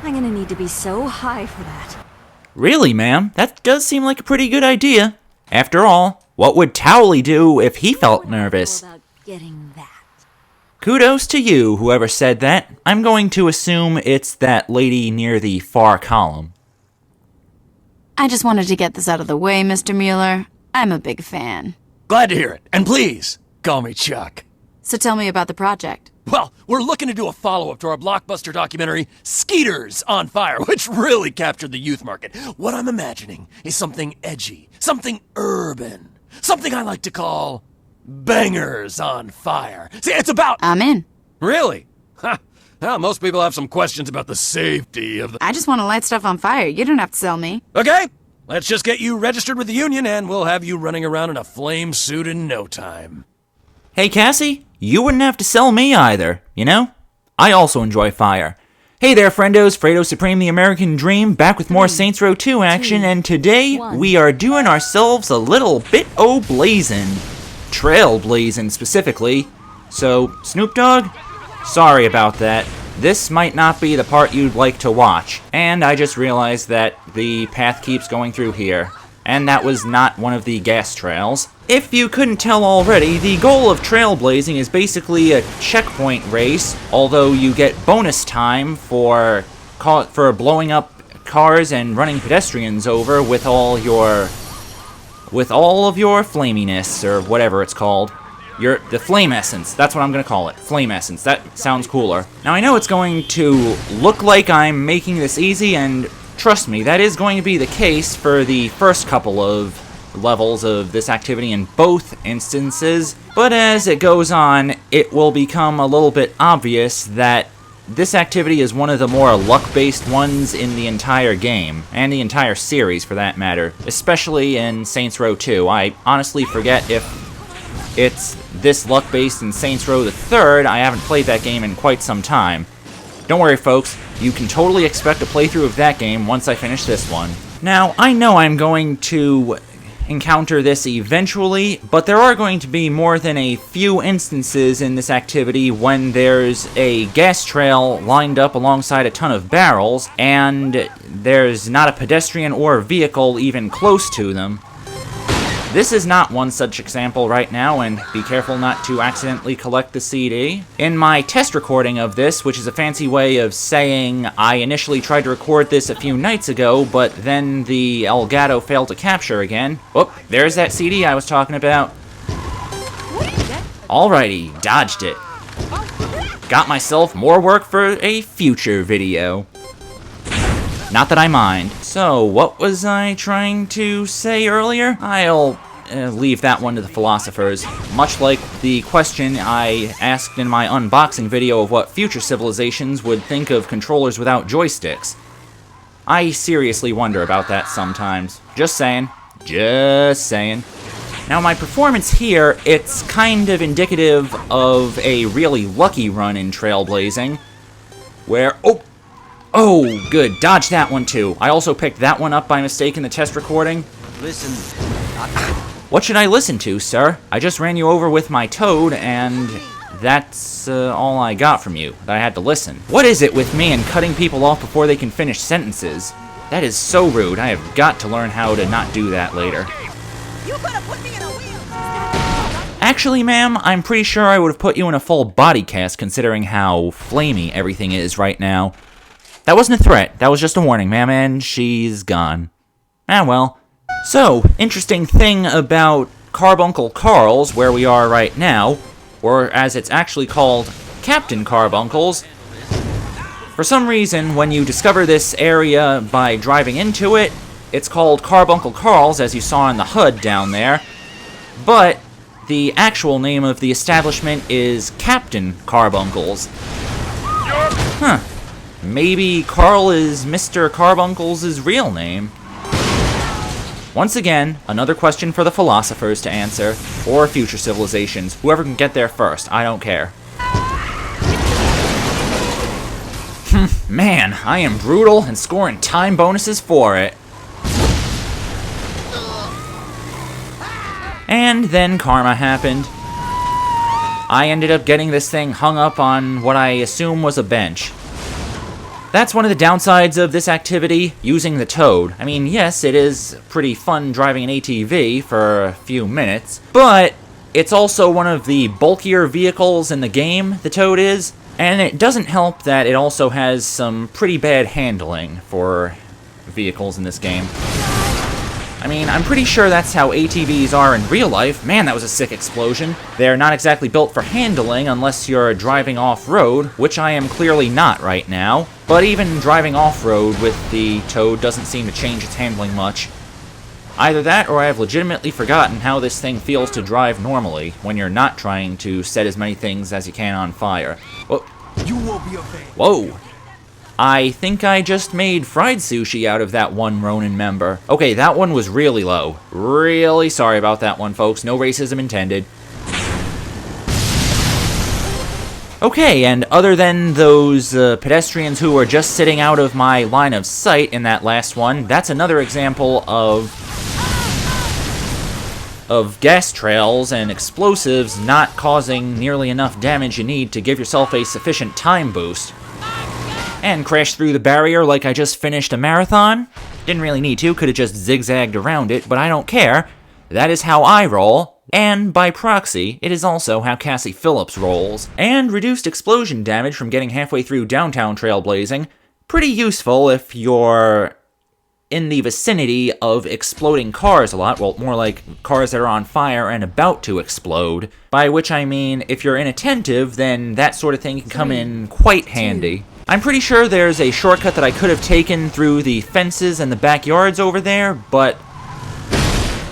I'm gonna need to be so high for that. Really, ma'am? That does seem like a pretty good idea. After all, what would Towley do if he felt nervous? About getting that. Kudos to you, whoever said that. I'm going to assume it's that lady near the far column. I just wanted to get this out of the way, Mr. Mueller. I'm a big fan. Glad to hear it. And please, call me Chuck. So tell me about the project. Well, we're looking to do a follow-up to our blockbuster documentary, Skeeters on Fire, which really captured the youth market. What I'm imagining is something edgy, something urban, something I like to call Bangers on Fire. See, it's about... I'm in. Really? Ha! Well, most people have some questions about the safety of the... I just want to light stuff on fire. You don't have to sell me. Okay, let's just get you registered with the union and we'll have you running around in a flame suit in no time. Hey, Cassie, you wouldn't have to sell me either, you know? I also enjoy fire. Hey there, friendos, Fredo Supreme the American Dream, back with more Saints Row 2 action, and today we are doing ourselves a little bit o-blazin'. Trailblazing, specifically. So, Snoop Dogg? Sorry about that. This might not be the part you'd like to watch, and I just realized that the path keeps going through here. And that was not one of the gas trails. If you couldn't tell already, the goal of trailblazing is basically a checkpoint race, although you get bonus time for blowing up cars and running pedestrians over with all of your flaminess, or whatever it's called. The flame essence, that's what I'm gonna call it. Flame essence, that sounds cooler. Now I know it's going to look like I'm making this easy, and trust me, that is going to be the case for the first couple of levels of this activity in both instances, but as it goes on, it will become a little bit obvious that this activity is one of the more luck-based ones in the entire game, and the entire series for that matter, especially in Saints Row 2. I honestly forget if it's this luck-based in Saints Row the 3rd. I haven't played that game in quite some time. Don't worry, folks, you can totally expect a playthrough of that game once I finish this one. Now, I know I'm going to encounter this eventually, but there are going to be more than a few instances in this activity when there's a gas trail lined up alongside a ton of barrels, and there's not a pedestrian or vehicle even close to them. This is not one such example right now, and be careful not to accidentally collect the CD. In my test recording of this, which is a fancy way of saying I initially tried to record this a few nights ago, but then the Elgato failed to capture again. Oh, there's that CD I was talking about. Alrighty, dodged it. Got myself more work for a future video. Not that I mind. So, what was I trying to say earlier? I'll leave that one to the philosophers. Much like the question I asked in my unboxing video of what future civilizations would think of controllers without joysticks. I seriously wonder about that sometimes. Just saying. Just saying. Now, my performance here, it's kind of indicative of a really lucky run in trailblazing, where... Oh, good. Dodged that one, too. I also picked that one up by mistake in the test recording. Listen. What should I listen to, sir? I just ran you over with my toad, and that's all I got from you. I had to listen. What is it with me and cutting people off before they can finish sentences? That is so rude. I have got to learn how to not do that later. You could have put me in a wheel. Actually, ma'am, I'm pretty sure I would have put you in a full body cast considering how flamey everything is right now. That wasn't a threat. That was just a warning, ma'am, and she's gone. Ah, well. So, interesting thing about Carbuncle Carl's, where we are right now, or as it's actually called, Captain Carbuncle's. For some reason, when you discover this area by driving into it, it's called Carbuncle Carl's, as you saw in the HUD down there, but the actual name of the establishment is Captain Carbuncle's. Huh. Maybe Carl is Mr. Carbuncle's real name. Once again, another question for the philosophers to answer, or future civilizations. Whoever can get there first, I don't care. Man, I am brutal and scoring time bonuses for it. And then karma happened. I ended up getting this thing hung up on what I assume was a bench. That's one of the downsides of this activity, using the Toad. I mean, yes, it is pretty fun driving an ATV for a few minutes, but it's also one of the bulkier vehicles in the game, the Toad is, and it doesn't help that it also has some pretty bad handling for vehicles in this game. I mean, I'm pretty sure that's how ATVs are in real life. Man, that was a sick explosion. They're not exactly built for handling unless you're driving off-road, which I am clearly not right now. But even driving off-road with the Toad doesn't seem to change its handling much. Either that, or I have legitimately forgotten how this thing feels to drive normally when you're not trying to set as many things as you can on fire. Whoa. You will be obeyed. Whoa. I think I just made fried sushi out of that one Ronin member. Okay, that one was really low. Really sorry about that one, folks. No racism intended. Okay, and other than those pedestrians who were just sitting out of my line of sight in that last one, that's another example of gas trails and explosives not causing nearly enough damage you need to give yourself a sufficient time boost. And crash through the barrier like I just finished a marathon. Didn't really need to, could have just zigzagged around it, but I don't care. That is how I roll, and by proxy, it is also how Cassie Phillips rolls. And reduced explosion damage from getting halfway through downtown trailblazing. Pretty useful if you're in the vicinity of exploding cars a lot, well, more like cars that are on fire and about to explode. By which I mean, if you're inattentive, then that sort of thing can come in quite handy. I'm pretty sure there's a shortcut that I could have taken through the fences and the backyards over there, but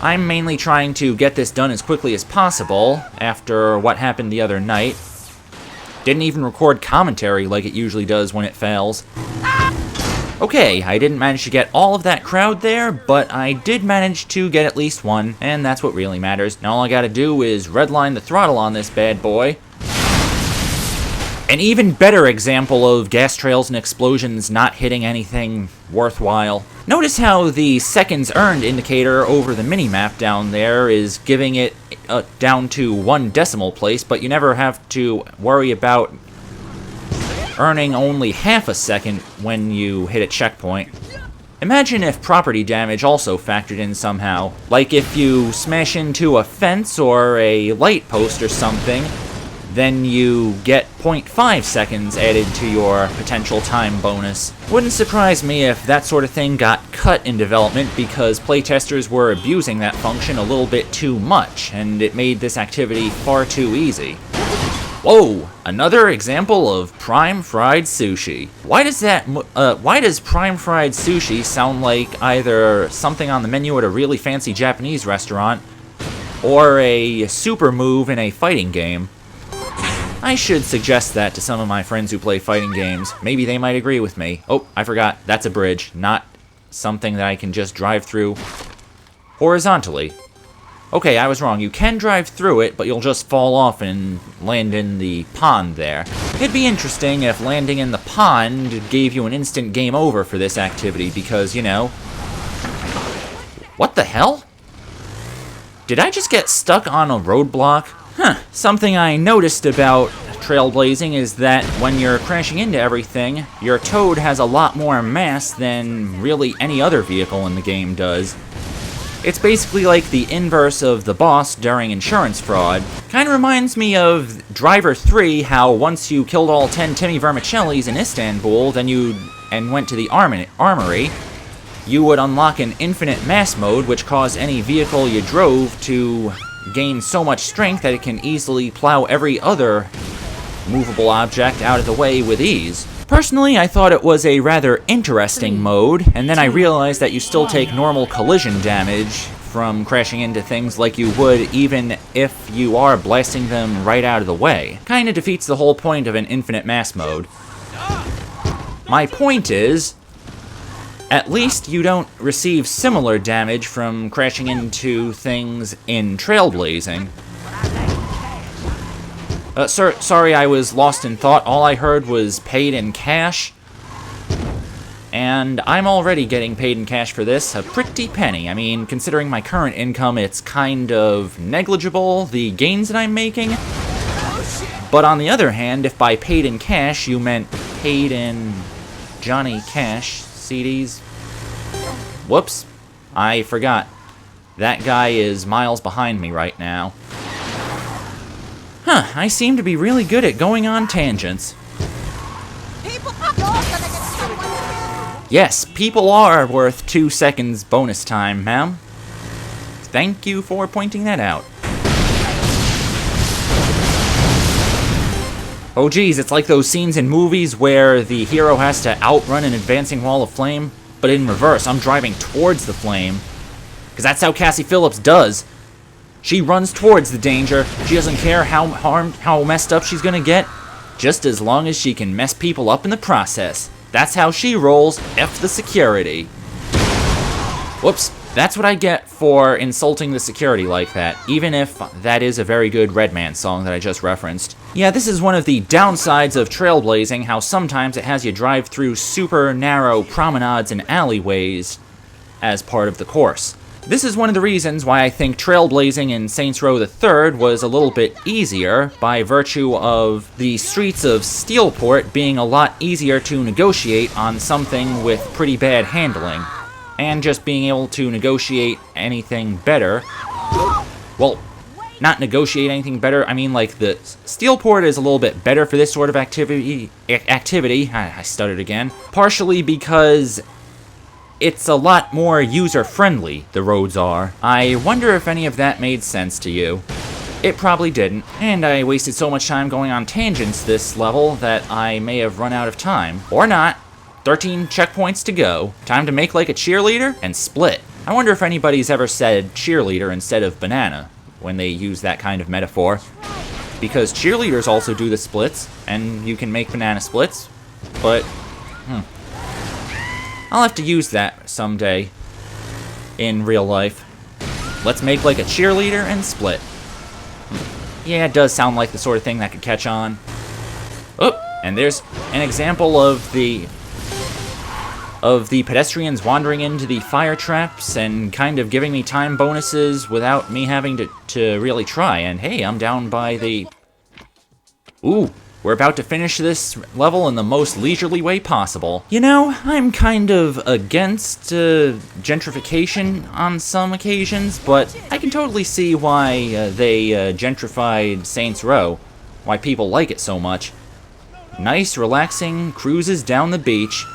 I'm mainly trying to get this done as quickly as possible after what happened the other night. Didn't even record commentary like it usually does when it fails. Okay, I didn't manage to get all of that crowd there, but I did manage to get at least one, and that's what really matters. Now all I gotta do is redline the throttle on this bad boy. An even better example of gas trails and explosions not hitting anything worthwhile. Notice how the seconds earned indicator over the minimap down there is giving it down to 1 decimal place, but you never have to worry about earning only half a second when you hit a checkpoint. Imagine if property damage also factored in somehow. Like if you smash into a fence or a light post or something, then you get 0.5 seconds added to your potential time bonus. Wouldn't surprise me if that sort of thing got cut in development because playtesters were abusing that function a little bit too much, and it made this activity far too easy. Whoa! Another example of prime fried sushi. Why does prime fried sushi sound like either something on the menu at a really fancy Japanese restaurant or a super move in a fighting game? I should suggest that to some of my friends who play fighting games. Maybe they might agree with me. Oh, I forgot. That's a bridge, not something that I can just drive through horizontally. Okay, I was wrong. You can drive through it, but you'll just fall off and land in the pond there. It'd be interesting if landing in the pond gave you an instant game over for this activity, because, you know... What the hell? Did I just get stuck on a roadblock? Huh. Something I noticed about trailblazing is that when you're crashing into everything, your Toad has a lot more mass than really any other vehicle in the game does. It's basically like the inverse of the boss during insurance fraud. Kinda reminds me of Driver 3, how once you killed all 10 Timmy Vermicellis in Istanbul, and went to the armory, you would unlock an infinite mass mode, which caused any vehicle you drove to gain so much strength that it can easily plow every other movable object out of the way with ease. Personally, I thought it was a rather interesting mode, and then I realized that you still take normal collision damage from crashing into things like you would even if you are blasting them right out of the way. Kinda defeats the whole point of an infinite mass mode. My point is, at least you don't receive similar damage from crashing into things in trailblazing. Sir, sorry I was lost in thought. All I heard was paid in cash. And I'm already getting paid in cash for this, a pretty penny. I mean, considering my current income, it's kind of negligible, the gains that I'm making. But on the other hand, if by paid in cash you meant paid in Johnny Cash CDs. Whoops. I forgot. That guy is miles behind me right now. Huh, I seem to be really good at going on tangents. Yes, people are worth 2 seconds bonus time, ma'am. Thank you for pointing that out. Oh geez, it's like those scenes in movies where the hero has to outrun an advancing wall of flame, but in reverse, I'm driving towards the flame. Because that's how Cassie Phillips does. She runs towards the danger. She doesn't care how harmed, how messed up she's gonna get, just as long as she can mess people up in the process. That's how she rolls. F the security. Whoops. That's what I get for insulting the security like that, even if that is a very good Redman song that I just referenced. Yeah, this is one of the downsides of trailblazing, how sometimes it has you drive through super narrow promenades and alleyways as part of the course. This is one of the reasons why I think trailblazing in Saints Row the Third was a little bit easier by virtue of the streets of Stilwater being a lot easier to negotiate on something with pretty bad handling. And just being able to negotiate anything better. Well, not negotiate anything better, I mean like the Steelport is a little bit better for this sort of activity, I stuttered again. Partially because it's a lot more user-friendly, the roads are. I wonder if any of that made sense to you. It probably didn't, and I wasted so much time going on tangents this level that I may have run out of time. Or not. 13 checkpoints to go. Time to make like a cheerleader and split. I wonder if anybody's ever said cheerleader instead of banana when they use that kind of metaphor. Because cheerleaders also do the splits, and you can make banana splits, but, I'll have to use that someday in real life. Let's make like a cheerleader and split. Yeah, it does sound like the sort of thing that could catch on. Oh, and there's an example of the pedestrians wandering into the fire traps and kind of giving me time bonuses without me having to really try. And hey, I'm down by the... Ooh, we're about to finish this level in the most leisurely way possible. You know, I'm kind of against gentrification on some occasions, but I can totally see why they gentrified Saints Row, why people like it so much. Nice, relaxing cruises down the beach.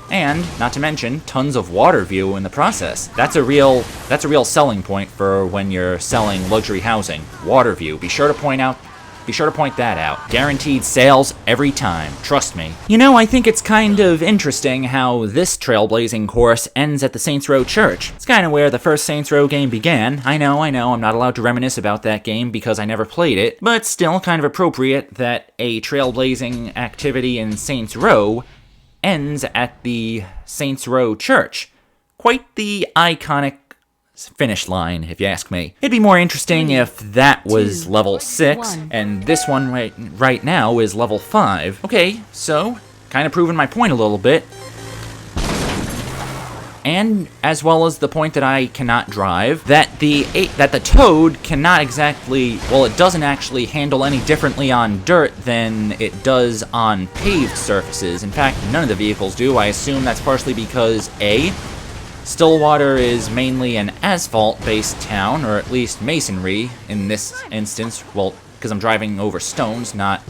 And, not to mention, tons of water view in the process. That's a real selling point for when you're selling luxury housing. Water view. Be sure to point that out. Guaranteed sales every time. Trust me. You know, I think it's kind of interesting how this trailblazing course ends at the Saints Row Church. It's kind of where the first Saints Row game began. I know, I'm not allowed to reminisce about that game because I never played it, but still kind of appropriate that a trailblazing activity in Saints Row ends at the Saints Row Church. Quite the iconic finish line, if you ask me. It'd be more interesting if that was level 6, and this one right now is level 5. Okay, so, kind of proving my point a little bit. And, as well as the point that I cannot drive, that the Toad cannot exactly, well, it doesn't actually handle any differently on dirt than it does on paved surfaces. In fact, none of the vehicles do. I assume that's partially because, A, Stillwater is mainly an asphalt-based town, or at least masonry in this instance. Well, because I'm driving over stones, not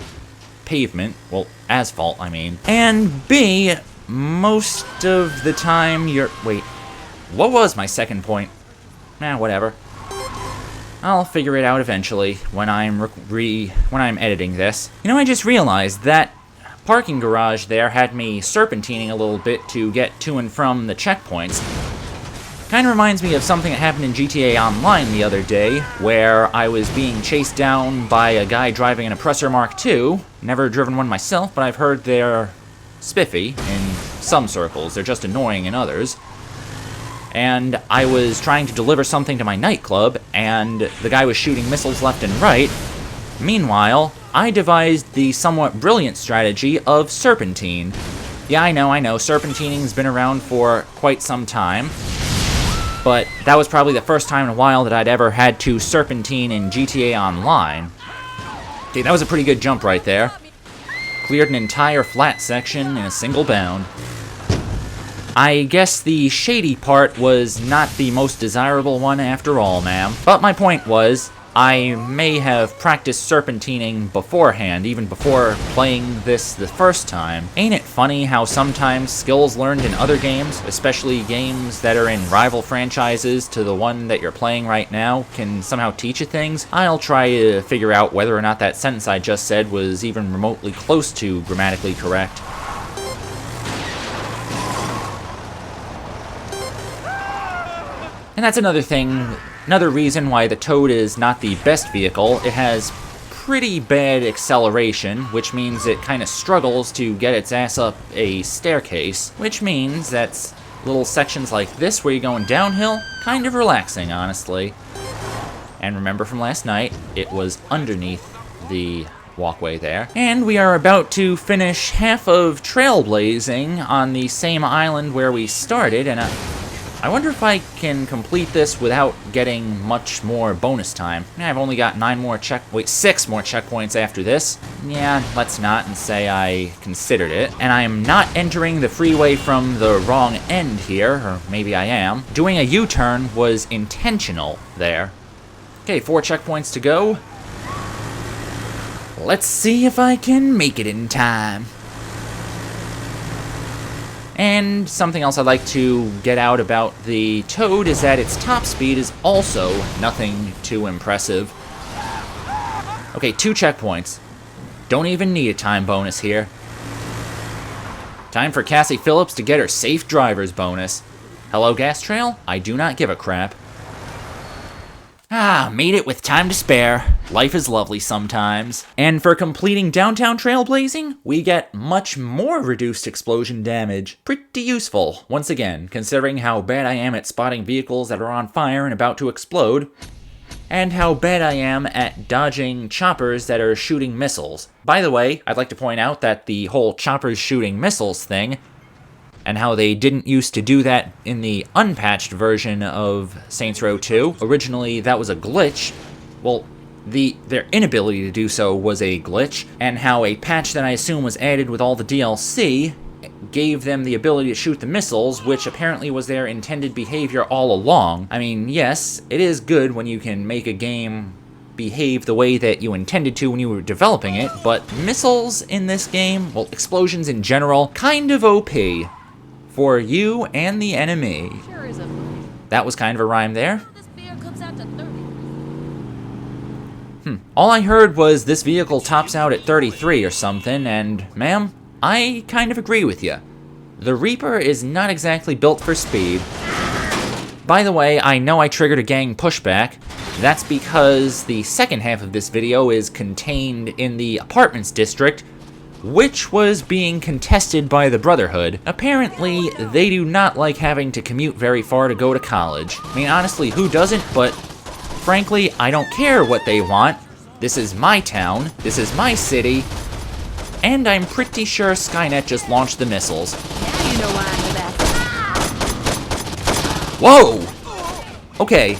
pavement. Well, asphalt, I mean. And B, most of the time you're... Wait, what was my second point? Whatever. I'll figure it out eventually when I'm editing this. You know, I just realized that parking garage there had me serpentining a little bit to get to and from the checkpoints. Kinda reminds me of something that happened in GTA Online the other day, where I was being chased down by a guy driving an Oppressor Mark II. Never driven one myself, but I've heard they're spiffy in some circles. They're just annoying in others. And I was trying to deliver something to my nightclub, and the guy was shooting missiles left and right. Meanwhile, I devised the somewhat brilliant strategy of serpentine. Yeah, I know, serpentining's been around for quite some time. But that was probably the first time in a while that I'd ever had to serpentine in GTA Online. Okay, that was a pretty good jump right there. Cleared an entire flat section in a single bound. I guess the shady part was not the most desirable one after all, ma'am. But my point was, I may have practiced serpentining beforehand, even before playing this the first time. Ain't it funny how sometimes skills learned in other games, especially games that are in rival franchises to the one that you're playing right now, can somehow teach you things? I'll try to figure out whether or not that sentence I just said was even remotely close to grammatically correct. And that's another thing, another reason why the Toad is not the best vehicle. It has pretty bad acceleration, which means it kind of struggles to get its ass up a staircase, which means that's little sections like this where you're going downhill, kind of relaxing, honestly. And remember from last night, it was underneath the walkway there. And we are about to finish half of Trailblazing on the same island where we started, and I wonder if I can complete this without getting much more bonus time. I've only got 6 more checkpoints after this. Yeah, let's not and say I considered it. And I am not entering the freeway from the wrong end here, or maybe I am. Doing a U-turn was intentional there. Okay, 4 checkpoints to go. Let's see if I can make it in time. And something else I'd like to get out about the Toad is that its top speed is also nothing too impressive. Okay, 2 checkpoints. Don't even need a time bonus here. Time for Cassie Phillips to get her safe driver's bonus. Hello, Gas Trail? I do not give a crap. Ah, made it with time to spare. Life is lovely sometimes. And for completing downtown trailblazing, we get much more reduced explosion damage. Pretty useful, once again, considering how bad I am at spotting vehicles that are on fire and about to explode, and how bad I am at dodging choppers that are shooting missiles. By the way, I'd like to point out that the whole choppers shooting missiles thing, and how they didn't used to do that in the unpatched version of Saints Row 2. Originally, that was a glitch. Well, their inability to do so was a glitch, and how a patch that I assume was added with all the DLC gave them the ability to shoot the missiles, which apparently was their intended behavior all along. I mean, yes, it is good when you can make a game behave the way that you intended to when you were developing it, but missiles in this game, well, explosions in general, kind of OP. For you and the enemy. That was kind of a rhyme there. All I heard was this vehicle tops out at 33 or something, and ma'am, I kind of agree with you. The Reaper is not exactly built for speed. By the way, I know I triggered a gang pushback. That's because the second half of this video is contained in the apartments district, which was being contested by the Brotherhood. Apparently, they do not like having to commute very far to go to college. I mean, honestly, who doesn't? But frankly, I don't care what they want. This is my town, this is my city, and I'm pretty sure Skynet just launched the missiles. Now you know why I know that. Whoa! Okay.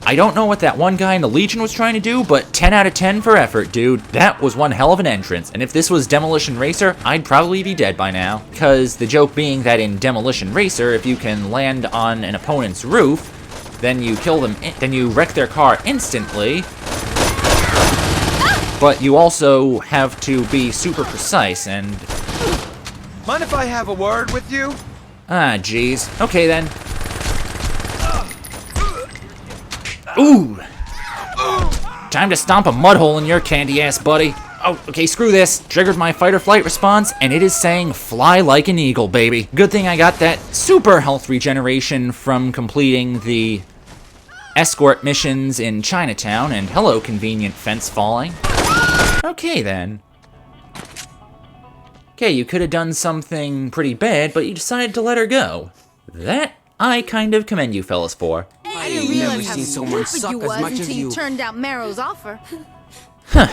I don't know what that one guy in the Legion was trying to do, but 10 out of 10 for effort, dude. That was one hell of an entrance, and if this was Demolition Racer, I'd probably be dead by now. Because the joke being that in Demolition Racer, if you can land on an opponent's roof, then you kill them, then you wreck their car instantly. But you also have to be super precise, and... Mind if I have a word with you? Ah, jeez. Okay, then. Ooh! Time to stomp a mud hole in your candy ass, buddy. Oh, okay, screw this. Triggered my fight or flight response, and it is saying fly like an eagle, baby. Good thing I got that super health regeneration from completing the escort missions in Chinatown, and hello, convenient fence falling. Okay, then. Okay, you could have done something pretty bad, but you decided to let her go. That I kind of commend you fellas for. I didn't realize how stupid you was until you turned down Marrow's offer. Huh.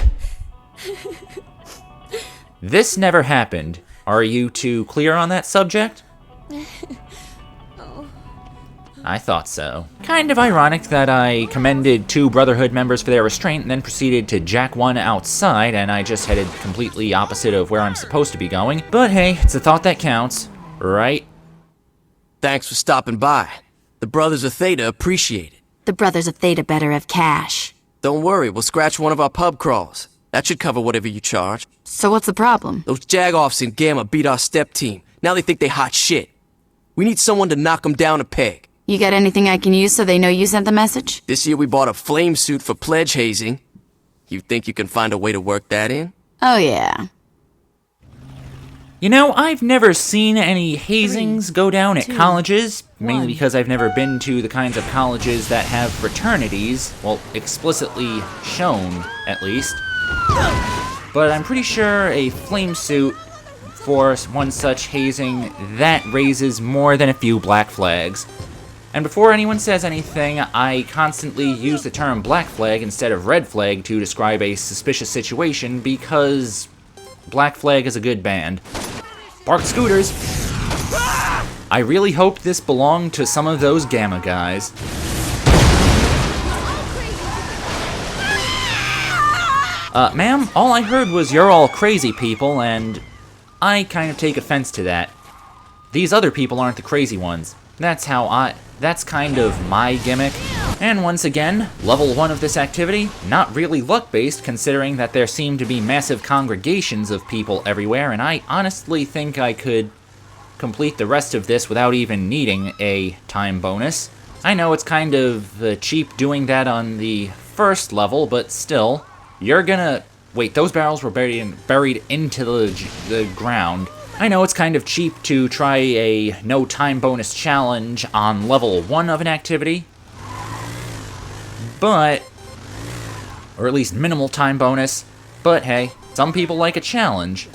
This never happened. Are you two clear on that subject? I thought so. Kind of ironic that I commended 2 Brotherhood members for their restraint and then proceeded to jack one outside, and I just headed completely opposite of where I'm supposed to be going. But hey, it's a thought that counts, right? Thanks for stopping by. The Brothers of Theta appreciate it. The Brothers of Theta better have cash. Don't worry, we'll scratch one of our pub crawls. That should cover whatever you charge. So what's the problem? Those jag-offs in Gamma beat our step team. Now they think they hot shit. We need someone to knock them down a peg. You got anything I can use so they know you sent the message? This year we bought a flame suit for pledge hazing. You think you can find a way to work that in? Oh yeah. You know, I've never seen any hazings go down at colleges, mainly because I've never been to the kinds of colleges that have fraternities, well, explicitly shown, at least. But I'm pretty sure a flame suit for one such hazing, that raises more than a few black flags. And before anyone says anything, I constantly use the term black flag instead of red flag to describe a suspicious situation because Black Flag is a good band. Parked scooters! I really hoped this belonged to some of those Gamma guys. Ma'am, all I heard was you're all crazy people, and I kind of take offense to that. These other people aren't the crazy ones. That's kind of my gimmick. And once again, level 1 of this activity, not really luck-based considering that there seem to be massive congregations of people everywhere, and I honestly think I could complete the rest of this without even needing a time bonus. I know it's kind of cheap doing that on the first level, but still, you're gonna... Wait, those barrels were buried into the ground. I know it's kind of cheap to try a no time bonus challenge on level 1 of an activity, but, or at least minimal time bonus, but hey, some people like a challenge,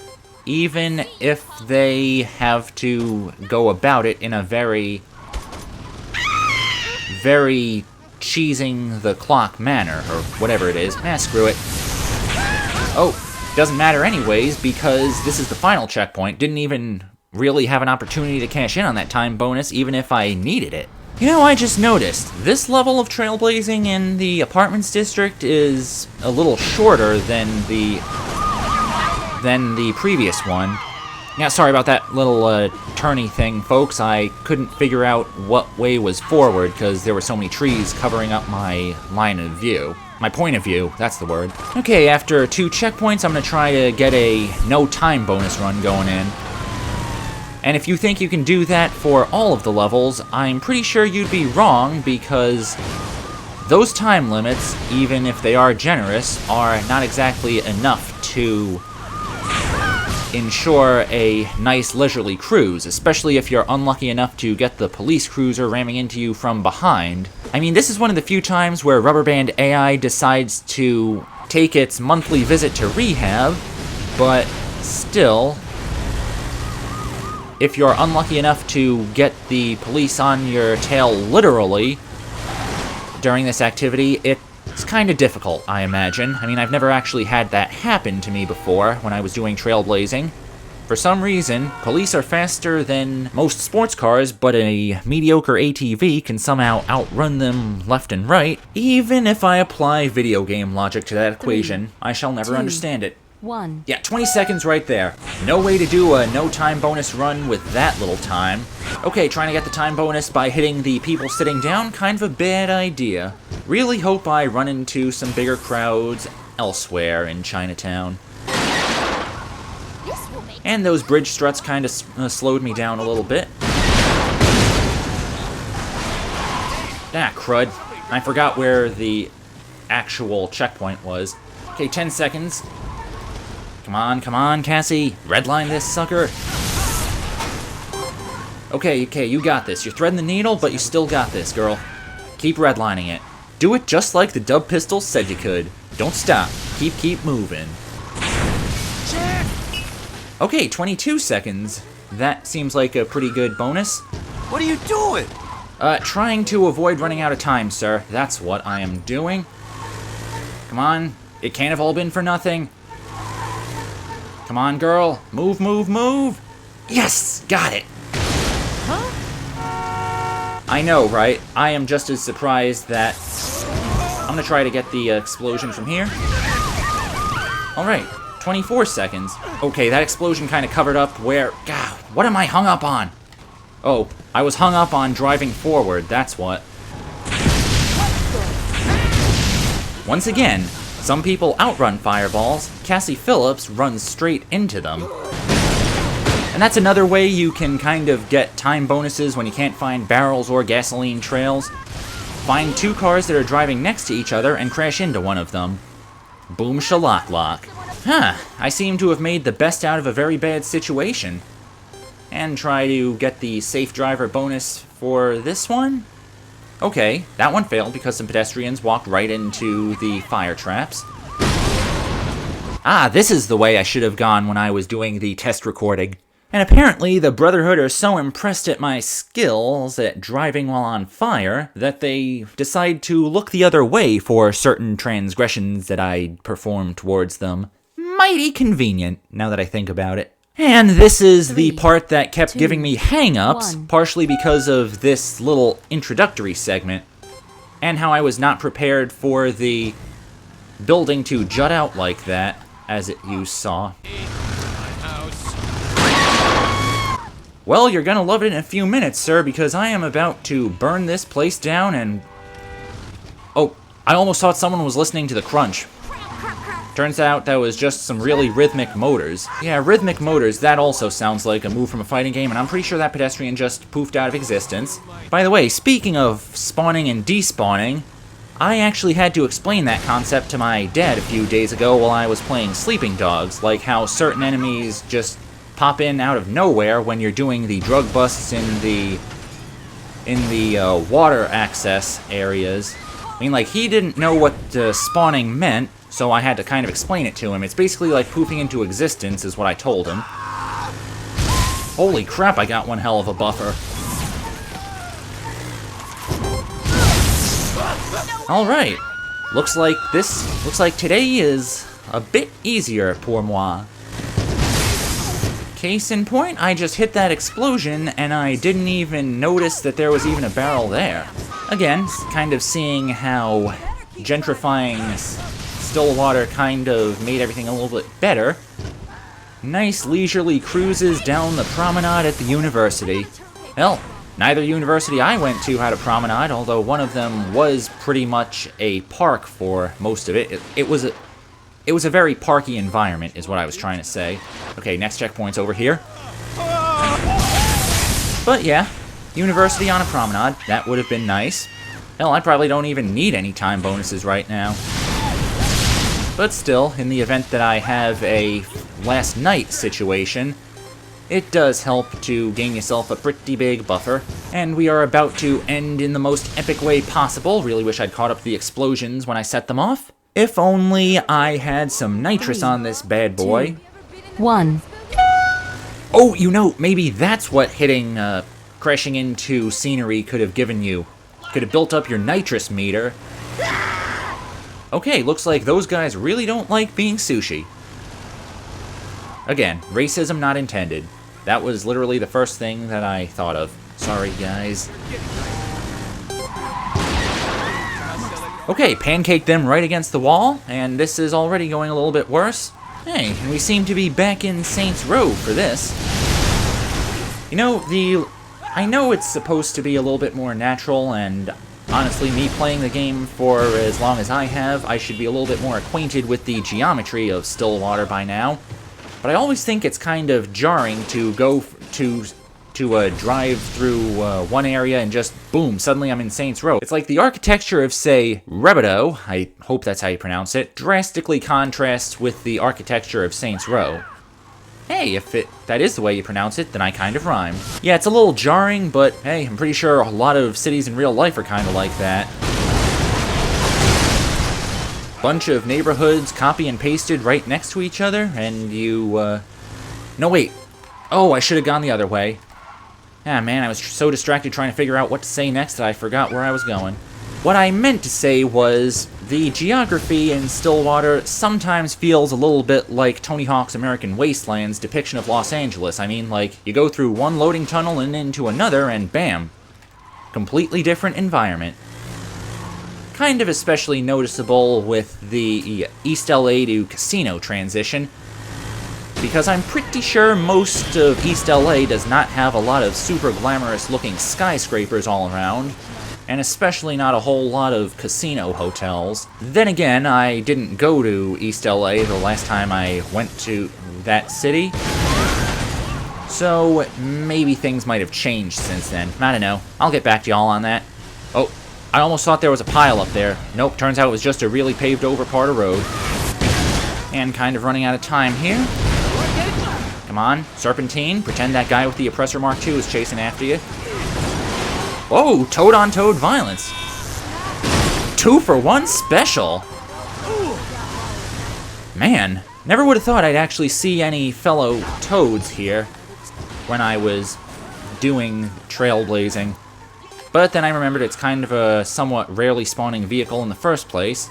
even if they have to go about it in a very cheesing the clock manner, or whatever it is. Screw it. Oh. Doesn't matter anyways, because this is the final checkpoint. Didn't even really have an opportunity to cash in on that time bonus, even if I needed it. You know, I just noticed, this level of trailblazing in the apartments district is a little shorter than the previous one. Yeah, sorry about that little turny thing, folks. I couldn't figure out what way was forward, because there were so many trees covering up my line of view. My point of view, that's the word. Okay, after 2 checkpoints, I'm gonna try to get a no time bonus run going in. And if you think you can do that for all of the levels, I'm pretty sure you'd be wrong, because those time limits, even if they are generous, are not exactly enough to ensure a nice leisurely cruise, especially if you're unlucky enough to get the police cruiser ramming into you from behind. I mean, this is one of the few times where Rubber Band AI decides to take its monthly visit to rehab, but still, if you're unlucky enough to get the police on your tail literally during this activity, it's kind of difficult, I imagine. I mean, I've never actually had that happen to me before when I was doing trailblazing. For some reason, police are faster than most sports cars, but a mediocre ATV can somehow outrun them left and right. Even if I apply video game logic to that equation, I shall never understand it. 1. Yeah, 20 seconds right there. No way to do a no time bonus run with that little time. Okay, trying to get the time bonus by hitting the people sitting down, kind of a bad idea. Really hope I run into some bigger crowds elsewhere in Chinatown. And those bridge struts kind of slowed me down a little bit. Ah, crud. I forgot where the actual checkpoint was. Okay, 10 seconds. Come on, Cassie. Redline this sucker. Okay, you got this. You're threading the needle, but you still got this, girl. Keep redlining it. Do it just like the dub pistol said you could. Don't stop. Keep moving. Okay, 22 seconds. That seems like a pretty good bonus. What are you doing? Trying to avoid running out of time, sir. That's what I am doing. Come on. It can't have all been for nothing. Come on, girl. Move. Yes! Got it! Huh? I know, right? I am just as surprised that... I'm gonna try to get the explosion from here. Alright, 24 seconds. Okay, that explosion kind of covered up where... God, what am I hung up on? Oh, I was hung up on driving forward, that's what. Once again, some people outrun fireballs. Cassie Phillips runs straight into them. And that's another way you can kind of get time bonuses when you can't find barrels or gasoline trails. Find two cars that are driving next to each other and crash into one of them. Boom shalock lock. Huh, I seem to have made the best out of a very bad situation. And try to get the safe driver bonus for this one? Okay, that one failed because some pedestrians walked right into the fire traps. Ah, this is the way I should have gone when I was doing the test recording. And apparently the Brotherhood are so impressed at my skills at driving while on fire that they decide to look the other way for certain transgressions that I perform towards them. Mighty convenient, now that I think about it. And this is the part that kept giving me hang-ups, partially because of this little introductory segment, and how I was not prepared for the building to jut out like that, as you saw. Well, you're gonna love it in a few minutes, sir, because I am about to burn this place down and... Oh, I almost thought someone was listening to the crunch. Turns out that was just some really rhythmic motors. Yeah, rhythmic motors, that also sounds like a move from a fighting game, and I'm pretty sure that pedestrian just poofed out of existence. By the way, speaking of spawning and despawning, I actually had to explain that concept to my dad a few days ago while I was playing Sleeping Dogs, like how certain enemies just pop in out of nowhere when you're doing the drug busts in the water access areas. I mean, like, he didn't know what spawning meant, so I had to kind of explain it to him. It's basically like poofing into existence, is what I told him. Holy crap, I got one hell of a buffer. Alright. Looks like today is a bit easier pour moi. Case in point, I just hit that explosion and I didn't even notice that there was even a barrel there. Again, kind of seeing how gentrifying Stillwater kind of made everything a little bit better. Nice leisurely cruises down the promenade at the university. Hell, neither university I went to had a promenade, although one of them was pretty much a park for most of it. It was a very parky environment, is what I was trying to say. Okay, next checkpoint's over here. But yeah, university on a promenade, that would have been nice. Hell, I probably don't even need any time bonuses right now. But still, in the event that I have a last night situation, it does help to gain yourself a pretty big buffer. And we are about to end in the most epic way possible. Really wish I'd caught up the explosions when I set them off. If only I had some nitrous on this bad boy. 1. Oh, you know, maybe that's what crashing into scenery could have given you. Could have built up your nitrous meter. Okay, looks like those guys really don't like being sushi. Again, racism not intended. That was literally the first thing that I thought of. Sorry, guys. Okay, pancake them right against the wall, and this is already going a little bit worse. Hey, and we seem to be back in Saints Row for this. You know, I know it's supposed to be a little bit more natural, and honestly, me playing the game for as long as I have, I should be a little bit more acquainted with the geometry of Stillwater by now. But I always think it's kind of jarring to go to drive through one area and just, boom, suddenly I'm in Saints Row. It's like the architecture of, say, Fredo, I hope that's how you pronounce it, drastically contrasts with the architecture of Saints Row. Hey, if that is the way you pronounce it, then I kind of rhymed. Yeah, it's a little jarring, but hey, I'm pretty sure a lot of cities in real life are kind of like that. Bunch of neighborhoods copy and pasted right next to each other, and you, No, wait. Oh, I should have gone the other way. Ah, man, I was so distracted trying to figure out what to say next that I forgot where I was going. What I meant to say was, the geography in Stillwater sometimes feels a little bit like Tony Hawk's American Wasteland's depiction of Los Angeles. I mean, like, you go through one loading tunnel and into another, and bam. completely different environment. Kind of especially noticeable with the East LA to casino transition, because I'm pretty sure most of East LA does not have a lot of super glamorous looking skyscrapers all around, and especially not a whole lot of casino hotels. Then again, I didn't go to East LA the last time I went to that city, so maybe things might have changed since then. I don't know. I'll get back to y'all on that. Oh, I almost thought there was a pile up there. Nope, turns out it was just a really paved over part of road. And kind of running out of time here. Come on, Serpentine, pretend that guy with the Oppressor Mark II is chasing after you. Whoa, toad-on-toad violence. 2-for-1 special. Man, never would have thought I'd actually see any fellow toads here when I was doing trailblazing. But then I remembered it's kind of a somewhat rarely spawning vehicle in the first place.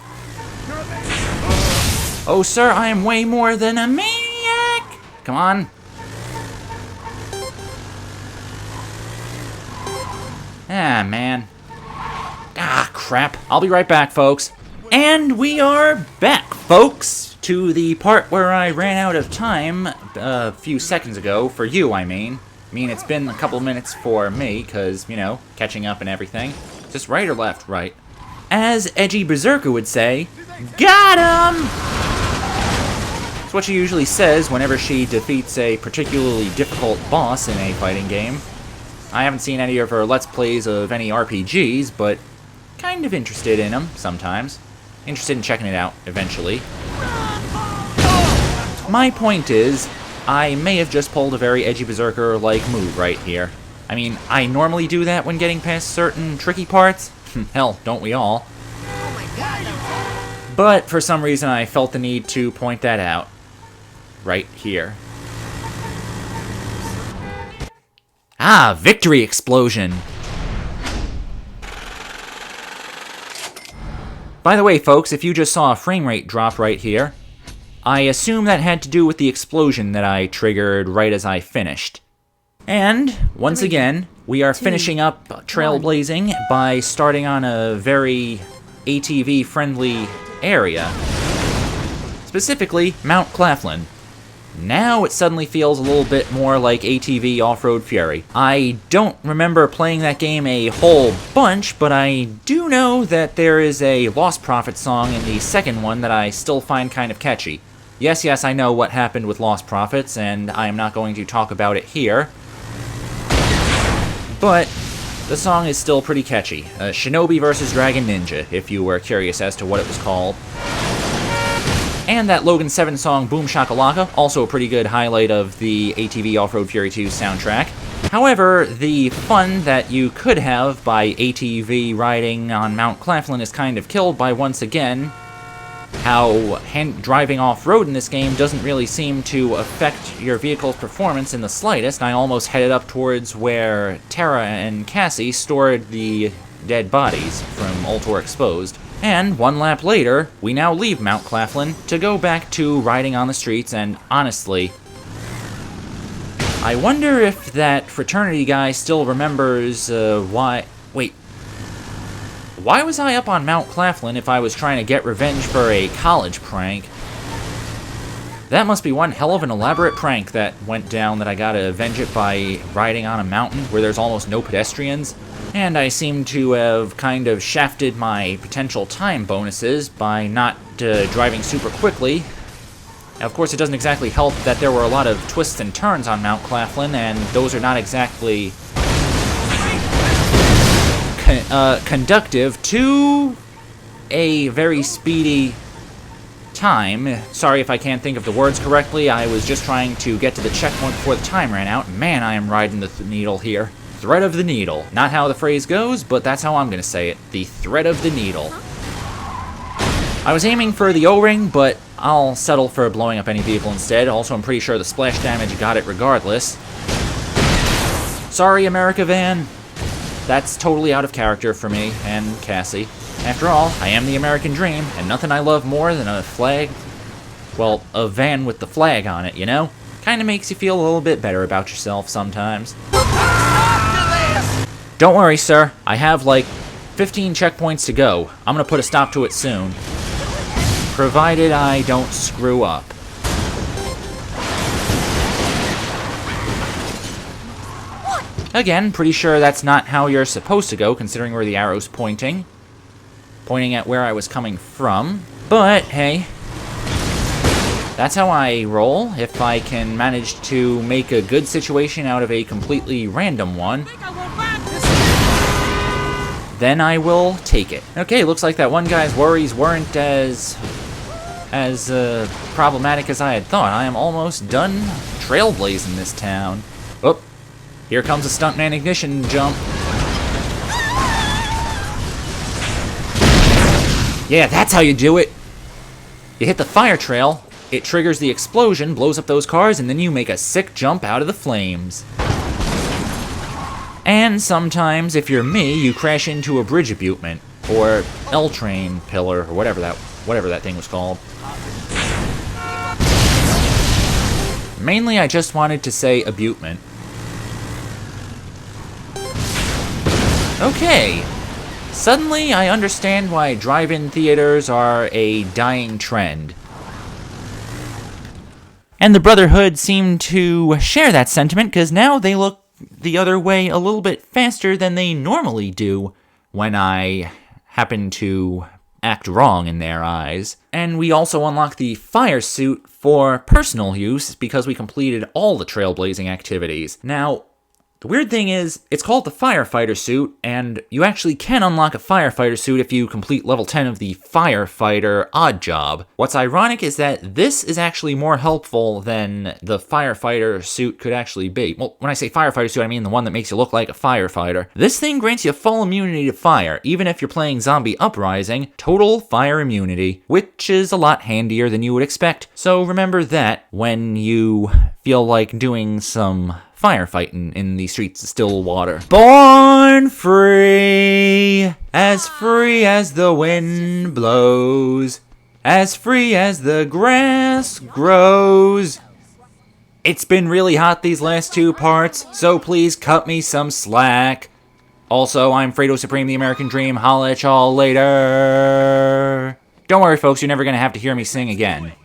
Oh, sir, I am way more than a maniac! Come on. Ah, man. Ah, crap. I'll be right back, folks. And we are back, folks, to the part where I ran out of time a few seconds ago. For you, I mean. It's been a couple minutes for me, because, you know, catching up and everything. Is this right or left? Right. As Edgy Berserker would say, got him! It's what she usually says whenever she defeats a particularly difficult boss in a fighting game. I haven't seen any of her Let's Plays of any RPGs, but kind of interested in them sometimes. Interested in checking it out eventually. My point is, I may have just pulled a very Edgy Berserker-like move right here. I mean, I normally do that when getting past certain tricky parts. Hell, don't we all? But for some reason I felt the need to point that out. Right here. Ah, victory explosion! By the way, folks, if you just saw a frame rate drop right here, I assume that had to do with the explosion that I triggered right as I finished. And, once again, we are finishing up trailblazing by starting on a very ATV-friendly area. Specifically, Mount Claflin. Now it suddenly feels a little bit more like ATV Off-Road Fury. I don't remember playing that game a whole bunch, but I do know that there is a Lost Prophet song in the second one that I still find kind of catchy. Yes, I know what happened with Lost Prophets, and I am not going to talk about it here. But the song is still pretty catchy. Shinobi vs. Dragon Ninja, if you were curious as to what it was called. And that Logan 7 song, Boom Shakalaka, also a pretty good highlight of the ATV Off-Road Fury 2 soundtrack. However, the fun that you could have by ATV riding on Mount Claflin is kind of killed by, once again, how driving off-road in this game doesn't really seem to affect your vehicle's performance in the slightest. I almost headed up towards where Tara and Cassie stored the dead bodies from Ultor Exposed. And one lap later, we now leave Mount Claflin to go back to riding on the streets, and honestly, I wonder if that fraternity guy still remembers why... Wait. Why was I up on Mount Claflin if I was trying to get revenge for a college prank? That must be one hell of an elaborate prank that went down that I gotta avenge it by riding on a mountain where there's almost no pedestrians. And I seem to have kind of shafted my potential time bonuses by not driving super quickly. Now, of course, it doesn't exactly help that there were a lot of twists and turns on Mount Claflin, and those are not exactly conductive to a very speedy time. Sorry if I can't think of the words correctly. I was just trying to get to the checkpoint before the time ran out. Man, I am riding the needle here. Thread of the needle. Not how the phrase goes, but that's how I'm gonna say it. The thread of the needle. I was aiming for the O-ring, but I'll settle for blowing up any vehicle instead. Also, I'm pretty sure the splash damage got it regardless. Sorry, America Van. That's totally out of character for me and Cassie. After all, I am the American dream, and nothing I love more than a flag... Well, a van with the flag on it, you know? Kinda makes you feel a little bit better about yourself sometimes. Don't worry, sir. I have like 15 checkpoints to go. I'm gonna put a stop to it soon. Provided I don't screw up. Again, pretty sure that's not how you're supposed to go, considering where the arrow's pointing. Pointing at where I was coming from. But, hey. That's how I roll. If I can manage to make a good situation out of a completely random one, then I will take it. Okay, looks like that one guy's worries weren't as problematic as I had thought. I am almost done trailblazing this town. Oh, here comes a stuntman ignition jump. Yeah, that's how you do it. You hit the fire trail, it triggers the explosion, blows up those cars, and then you make a sick jump out of the flames. And sometimes, if you're me, you crash into a bridge abutment, or L-train pillar, or whatever that thing was called. Mainly, I just wanted to say abutment. Okay. Suddenly, I understand why drive-in theaters are a dying trend. And the Brotherhood seem to share that sentiment, because now they look the other way a little bit faster than they normally do when I happen to act wrong in their eyes. And we also unlock the fire suit for personal use because we completed all the trailblazing activities. Now, the weird thing is, it's called the firefighter suit, and you actually can unlock a firefighter suit if you complete level 10 of the firefighter odd job. What's ironic is that this is actually more helpful than the firefighter suit could actually be. Well, when I say firefighter suit, I mean the one that makes you look like a firefighter. This thing grants you full immunity to fire, even if you're playing Zombie Uprising, total fire immunity, which is a lot handier than you would expect. So remember that when you feel like doing some firefighting in the streets of Stillwater. Born free as the wind blows, as free as the grass grows. It's been really hot these last two parts, so please cut me some slack. Also, I'm Fredo Supreme, the American Dream. Holla at y'all later. Don't worry, folks, you're never gonna have to hear me sing again.